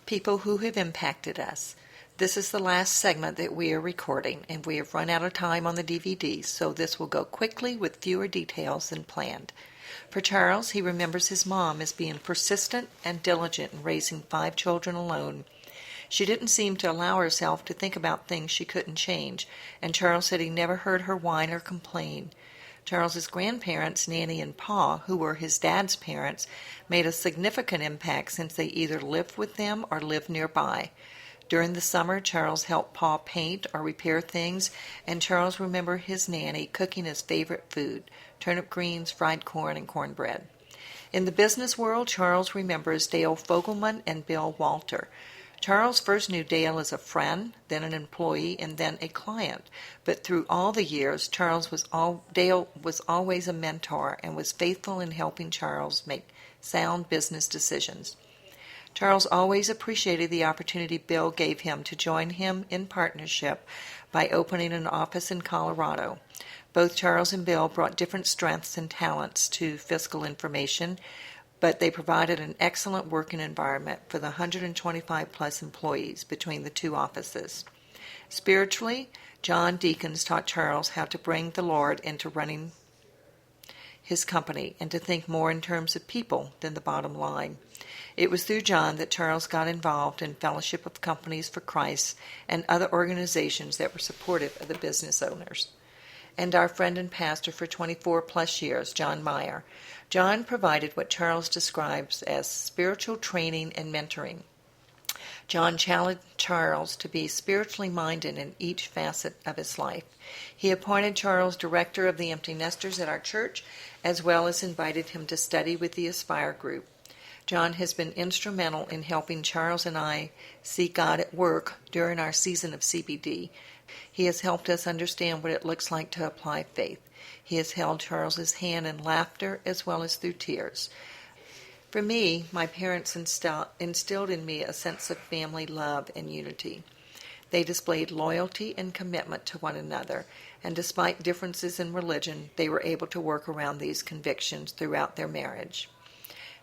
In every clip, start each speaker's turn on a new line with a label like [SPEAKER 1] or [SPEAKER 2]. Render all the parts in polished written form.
[SPEAKER 1] People who have impacted us. This is the last segment that we are recording, and we have run out of time on the DVD, so this will go quickly with fewer details than planned. For Charles, he remembers his mom as being persistent and diligent in raising 5 children alone. She didn't seem to allow herself to think about things she couldn't change, and Charles said he never heard her whine or complain. Charles's grandparents, Nanny and Pa, who were his dad's parents, made a significant impact since they either lived with them or lived nearby. During the summer, Charles helped Pa paint or repair things, and Charles remembered his nanny cooking his favorite food, turnip greens, fried corn, and cornbread. In the business world, Charles remembers Dale Fogelman and Bill Walter. Charles first knew Dale as a friend, then an employee, and then a client. But through all the years, Dale was always a mentor and was faithful in helping Charles make sound business decisions. Charles always appreciated the opportunity Bill gave him to join him in partnership by opening an office in Colorado. Both Charles and Bill brought different strengths and talents to fiscal information, but they provided an excellent working environment for the 125-plus employees between the two offices. Spiritually, John Deacons taught Charles how to bring the Lord into running his company and to think more in terms of people than the bottom line. It was through John that Charles got involved in Fellowship of Companies for Christ and other organizations that were supportive of the business owners. And our friend and pastor for 24-plus years, John Meyer. John provided what Charles describes as spiritual training and mentoring. John challenged Charles to be spiritually minded in each facet of his life. He appointed Charles director of the Empty Nesters at our church, as well as invited him to study with the Aspire group. John has been instrumental in helping Charles and I see God at work during our season of CBD. He has helped us understand what it looks like to apply faith. He has held Charles's hand in laughter as well as through tears. For me, my parents instilled in me a sense of family love and unity. They displayed loyalty and commitment to one another, and despite differences in religion, they were able to work around these convictions throughout their marriage.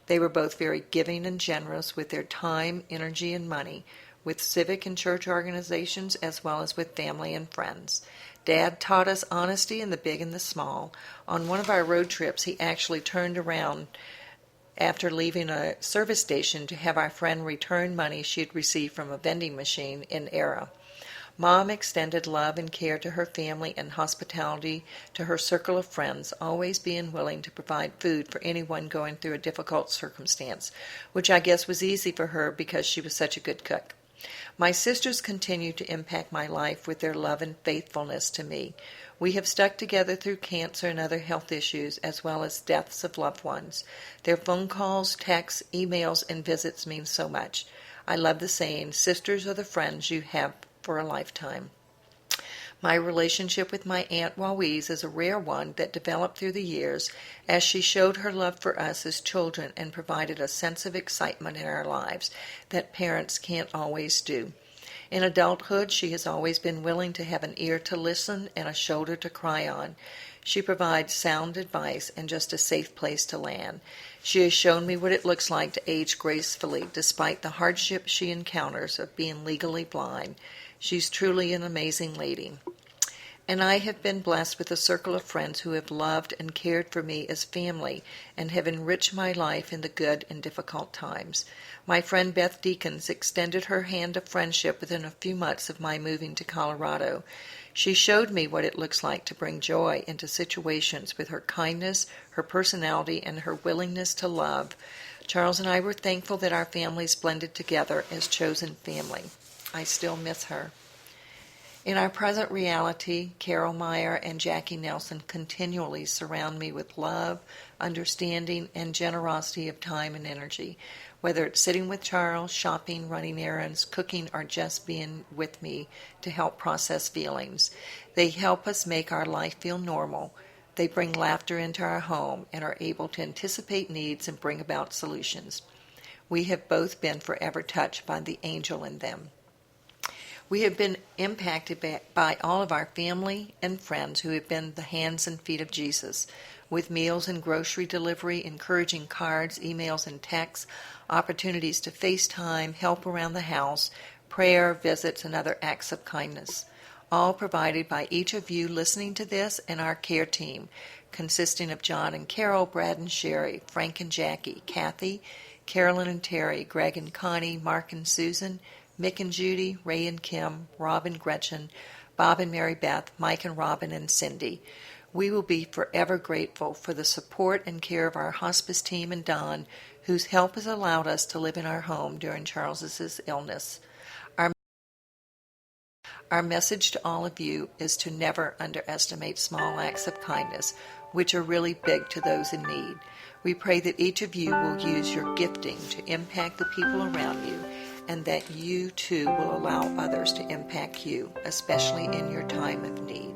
[SPEAKER 1] They were both very giving and generous with their time, energy, and money, with civic and church organizations as well as with family and friends. Dad taught us honesty in the big and the small. On one of our road trips, he actually turned around after leaving a service station to have our friend return money she had received from a vending machine in error. Mom extended love and care to her family and hospitality to her circle of friends, always being willing to provide food for anyone going through a difficult circumstance, which I guess was easy for her because she was such a good cook. My sisters continue to impact my life with their love and faithfulness to me. We have stuck together through cancer and other health issues, as well as deaths of loved ones. Their phone calls, texts, emails, and visits mean so much. I love the saying, sisters are the friends you have for a lifetime. My relationship with my Aunt Louise is a rare one that developed through the years as she showed her love for us as children and provided a sense of excitement in our lives that parents can't always do. In adulthood, she has always been willing to have an ear to listen and a shoulder to cry on. She provides sound advice and just a safe place to land. She has shown me what it looks like to age gracefully despite the hardships she encounters of being legally blind. She's truly an amazing lady. And I have been blessed with a circle of friends who have loved and cared for me as family and have enriched my life in the good and difficult times. My friend Beth Deacons extended her hand of friendship within a few months of my moving to Colorado. She showed me what it looks like to bring joy into situations with her kindness, her personality, and her willingness to love. Charles and I were thankful that our families blended together as chosen family. I still miss her. In our present reality, Carol Meyer and Jackie Nelson continually surround me with love, understanding, and generosity of time and energy, whether it's sitting with Charles, shopping, running errands, cooking, or just being with me to help process feelings. They help us make our life feel normal. They bring laughter into our home and are able to anticipate needs and bring about solutions. We have both been forever touched by the angel in them. We have been impacted by all of our family and friends who have been the hands and feet of Jesus. with meals and grocery delivery, encouraging cards, emails, and texts, opportunities to FaceTime, help around the house, prayer, visits, and other acts of kindness. All provided by each of you listening to this and our care team, consisting of John and Carol, Brad and Sherry, Frank and Jackie, Kathy, Carolyn and Terry, Greg and Connie, Mark and Susan, Mick and Judy, Ray and Kim, Rob and Gretchen, Bob and Mary Beth, Mike and Robin and Cindy. We will be forever grateful for the support and care of our hospice team and Don, whose help has allowed us to live in our home during Charles's illness. Our message to all of you is to never underestimate small acts of kindness, which are really big to those in need. We pray that each of you will use your gifting to impact the people around you, and that you too will allow others to impact you, especially in your time of need.